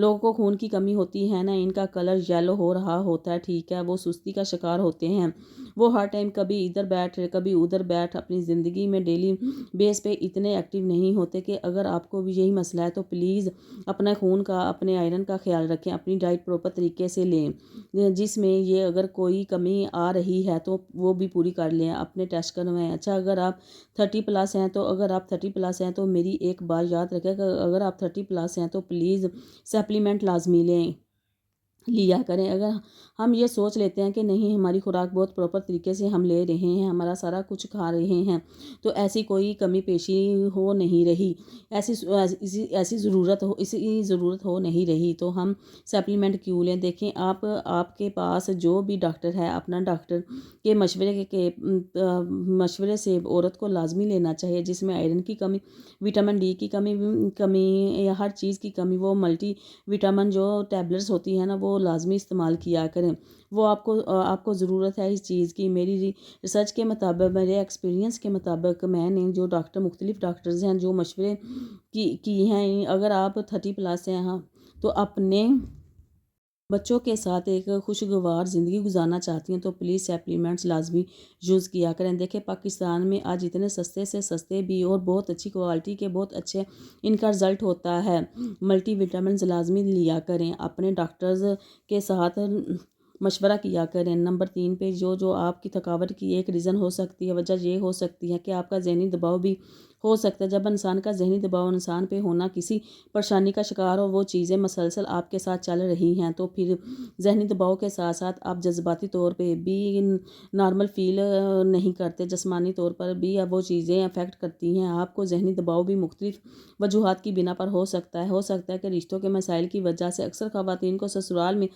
لوگوں کو خون کی کمی ہوتی ہے نا، ان کا کلر یلو ہو رہا ہوتا ہے، ٹھیک ہے، وہ سستی کا شکار ہوتے ہیں، وہ ہر ٹائم کبھی ادھر بیٹھ کبھی ادھر بیٹھ اپنی زندگی میں ڈیلی بیس پہ اتنے ایکٹیو نہیں ہوتے کہ اگر آپ کو بھی یہی مسئلہ ہے تو پلیز اپنا خون کا، اپنے آئرن کا خیال رکھیں، اپنی ڈائٹ پراپر طریقے سے لیں، جس میں یہ اگر کوئی کمی آ رہی ہے تو وہ بھی پوری کر لیں، اپنے ٹیسٹ کروائیں۔ اچھا، اگر آپ 30+ ہیں تو میری ایک بات یاد رکھیں کہ اگر آپ 30+ ہیں تو پلیز سپلیمنٹ لازمی لیا کریں۔ اگر ہم یہ سوچ لیتے ہیں کہ نہیں ہماری خوراک بہت پراپر طریقے سے ہم لے رہے ہیں، ہمارا سارا کچھ کھا رہے ہیں، تو ایسی کوئی کمی پیشی ہو نہیں رہی، ایسی ضرورت ہو نہیں رہی تو ہم سپلیمنٹ کیوں لیں؟ دیکھیں، آپ کے پاس جو بھی ڈاکٹر ہے، اپنا ڈاکٹر کے مشورے سے عورت کو لازمی لینا چاہیے، جس میں آئرن کی کمی، وٹامن ڈی کی کمی یا ہر چیز کی کمی، وہ ملٹی وٹامن جو ٹیبلٹس ہوتی ہیں نا، وہ لازمی استعمال کیا کریں۔ وہ آپ کو ضرورت ہے اس چیز کی۔ میری ریسرچ کے مطابق، میرے ایکسپیرینس کے مطابق، میں نے جو مختلف ڈاکٹرز ہیں جو مشورے کی ہیں، اگر آپ 30+ ہیں تو اپنے بچوں کے ساتھ ایک خوشگوار زندگی گزارنا چاہتی ہیں تو پلیز سپلیمنٹس لازمی یوز کیا کریں۔ دیکھیں، پاکستان میں آج اتنے سستے سے سستے بھی اور بہت اچھی کوالٹی کے بہت اچھے ان کا رزلٹ ہوتا ہے۔ ملٹی وٹامنز لازمی لیا کریں، اپنے ڈاکٹرز کے ساتھ مشورہ کیا کریں۔ نمبر 3 پہ جو آپ کی تھکاوٹ کی ایک ریزن ہو سکتی ہے، وجہ یہ ہو سکتی ہے کہ آپ کا ذہنی دباؤ بھی ہو سکتا ہے۔ جب انسان کا ذہنی دباؤ انسان پہ ہونا، کسی پریشانی کا شکار ہو، وہ چیزیں مسلسل آپ کے ساتھ چل رہی ہیں، تو پھر ذہنی دباؤ کے ساتھ ساتھ آپ جذباتی طور پہ بھی نارمل فیل نہیں کرتے، جسمانی طور پر بھی اب وہ چیزیں افیکٹ کرتی ہیں آپ کو۔ ذہنی دباؤ بھی مختلف وجوہات کی بنا پر ہو سکتا ہے کہ رشتوں کے مسائل کی وجہ سے اکثر خواتین کو سسرال میں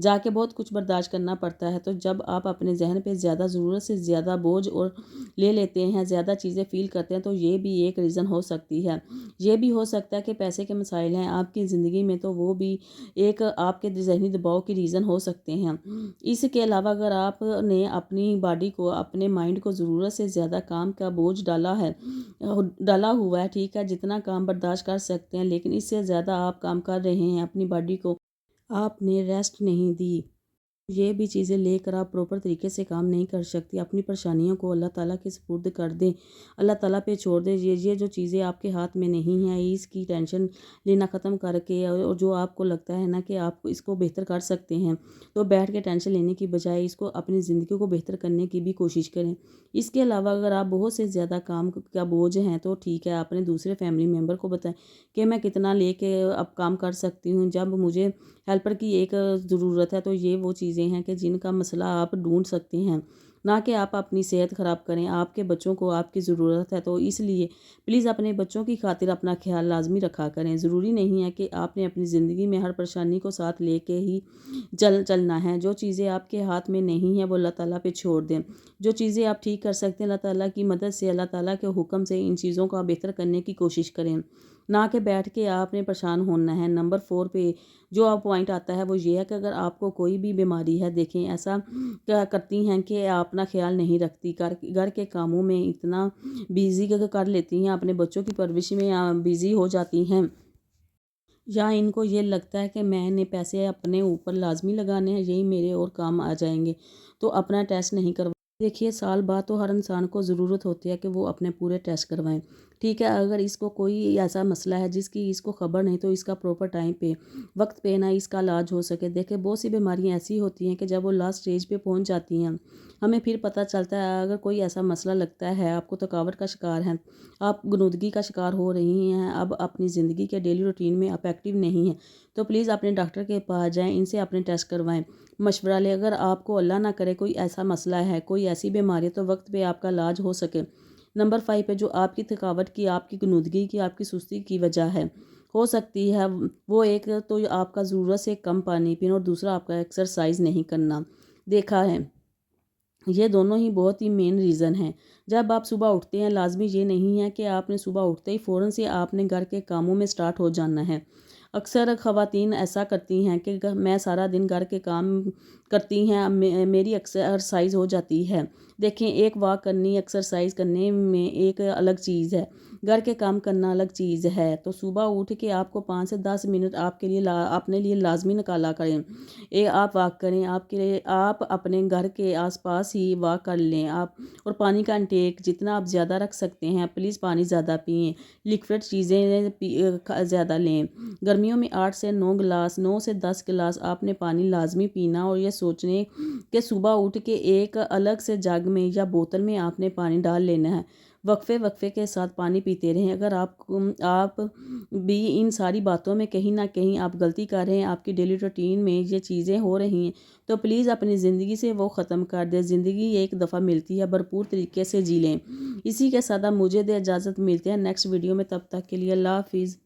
جا کے بہت کچھ برداشت کرنا پڑتا ہے، تو جب آپ اپنے ذہن پہ زیادہ ضرورت سے زیادہ بوجھ اور لے لیتے ہیں، زیادہ چیزیں فیل کرتے ہیں، تو یہ بھی ایک ریزن ہو سکتی ہے۔ یہ بھی ہو سکتا ہے کہ پیسے کے مسائل ہیں آپ کی زندگی میں، تو وہ بھی ایک آپ کے ذہنی دباؤ کی ریزن ہو سکتے ہیں۔ اس کے علاوہ اگر آپ نے اپنی باڈی کو، اپنے مائنڈ کو ضرورت سے زیادہ کام کا بوجھ ڈالا ہوا ہے، ٹھیک ہے، جتنا کام برداشت کر سکتے ہیں، لیکن اس سے زیادہ آپ کام کر رہے ہیں، اپنی باڈی کو آپ نے ریسٹ نہیں دی، یہ بھی چیزیں لے کر آپ پراپر طریقے سے کام نہیں کر سکتی۔ اپنی پریشانیوں کو اللہ تعالیٰ کے سپرد کر دیں، اللہ تعالیٰ پہ چھوڑ دیں۔ یہ جو چیزیں آپ کے ہاتھ میں نہیں ہیں، اس کی ٹینشن لینا ختم کر کے، اور جو آپ کو لگتا ہے نا کہ آپ اس کو بہتر کر سکتے ہیں، تو بیٹھ کے ٹینشن لینے کی بجائے اس کو اپنی زندگی کو بہتر کرنے کی بھی کوشش کریں۔ اس کے علاوہ اگر آپ بہت سے زیادہ کام کا بوجھ ہیں تو ٹھیک ہے، اپنے دوسرے فیملی ممبر کو بتائیں کہ میں کتنا لے کے اب کام کر سکتی ہوں، جب مجھے ہیلپر کی ایک ضرورت ہے، تو یہ وہ چیزیں ہیں کہ جن کا مسئلہ آپ ڈھونڈ سکتے ہیں، نہ کہ آپ اپنی صحت خراب کریں۔ آپ کے بچوں کو آپ کی ضرورت ہے، تو اس لیے پلیز اپنے بچوں کی خاطر اپنا خیال لازمی رکھا کریں۔ ضروری نہیں ہے کہ آپ نے اپنی زندگی میں ہر پریشانی کو ساتھ لے کے ہی چلنا ہے۔ جو چیزیں آپ کے ہاتھ میں نہیں ہیں وہ اللہ تعالیٰ پہ چھوڑ دیں۔ جو چیزیں آپ ٹھیک کر سکتے ہیں، اللہ تعالیٰ کی مدد سے، اللہ تعالیٰ کے حکم سے ان چیزوں کو بہتر کرنے کی کوشش کریں، نہ کہ بیٹھ کے آپ نے پریشان ہونا ہے۔ نمبر 4 پہ جو آپ پوائنٹ آتا ہے وہ یہ ہے کہ اگر آپ کو کوئی بھی بیماری ہے، دیکھیں ایسا کیا کرتی ہیں کہ آپ اپنا خیال نہیں رکھتی، گھر کے کاموں میں اتنا بیزی کر لیتی ہیں، اپنے بچوں کی پرورش میں بیزی ہو جاتی ہیں، یا ان کو یہ لگتا ہے کہ میں نے پیسے اپنے اوپر لازمی لگانے ہیں، یہی میرے اور کام آ جائیں گے، تو اپنا ٹیسٹ نہیں کروا۔ دیکھیے، سال بعد تو ہر انسان کو ضرورت ہوتی ہے کہ وہ اپنے پورے ٹیسٹ کروائیں، ٹھیک ہے۔ اگر اس کو کوئی ایسا مسئلہ ہے جس کی اس کو خبر نہیں، تو اس کا پراپر ٹائم پہ، وقت پہ نہ اس کا علاج ہو سکے۔ دیکھیں، بہت سی بیماریاں ایسی ہوتی ہیں کہ جب وہ لاسٹ سٹیج پہ پہنچ جاتی ہیں، ہمیں پھر پتہ چلتا ہے۔ اگر کوئی ایسا مسئلہ لگتا ہے، آپ کو تھکاوٹ کا شکار ہیں، آپ غنودگی کا شکار ہو رہی ہیں، اب اپنی زندگی کے ڈیلی روٹین میں آپ ایکٹیو نہیں ہیں، تو پلیز اپنے ڈاکٹر کے پاس جائیں، ان سے اپنے ٹیسٹ کروائیں، مشورہ لیں۔ اگر آپ کو اللہ نہ کرے کوئی ایسا مسئلہ ہے، کوئی ایسی بیماری ہے، تو وقت پہ آپ کا علاج ہو سکے۔ نمبر 5 پہ جو آپ کی تھکاوٹ کی، آپ کی غنودگی کی، آپ کی سستی کی وجہ ہے، ہو سکتی ہے وہ ایک تو آپ کا ضرورت سے کم پانی پینا، اور دوسرا آپ کا ایکسرسائز نہیں کرنا، دیکھا ہے۔ یہ دونوں ہی بہت ہی مین ریزن ہیں۔ جب آپ صبح اٹھتے ہیں، لازمی یہ نہیں ہے کہ آپ نے صبح اٹھتے ہی فوراً سے آپ نے گھر کے کاموں میں سٹارٹ ہو جانا ہے۔ اکثر خواتین ایسا کرتی ہیں کہ میں سارا دن گھر کے کام کرتی ہیں، میری ایکسرسائز ہو جاتی ہے۔ دیکھیں، ایک واک کرنی ایکسرسائز کرنے میں ایک الگ چیز ہے۔ گھر کے کام کرنا الگ چیز ہے، تو صبح اٹھ کے آپ کو 5 سے 10 منٹ آپ کے لیے اپنے لیے لازمی نکالا کریں۔ آپ واک کریں، آپ اپنے گھر کے آس پاس ہی واک کر لیں آپ، اور پانی کا انٹیک جتنا آپ زیادہ رکھ سکتے ہیں پلیز پانی زیادہ پئیں، لیکوڈ چیزیں زیادہ لیں۔ گرمیوں میں 9 سے 10 گلاس آپ نے پانی لازمی پینا، اور یہ سوچنے کہ صبح اٹھ کے ایک الگ سے جگ میں یا بوتل میں آپ نے پانی ڈال لینا ہے۔ وقفے کے ساتھ پانی پیتے رہیں۔ اگر آپ بھی ان ساری باتوں میں کہیں نہ کہیں آپ غلطی کر رہے ہیں، آپ کی ڈیلی روٹین میں یہ چیزیں ہو رہی ہیں، تو پلیز اپنی زندگی سے وہ ختم کر دیں۔ زندگی ایک دفعہ ملتی ہے، بھرپور طریقے سے جی لیں۔ اسی کے ساتھ مجھے دے اجازت، ملتے ہیں نیکسٹ ویڈیو میں، تب تک کے لیے اللہ حافظ۔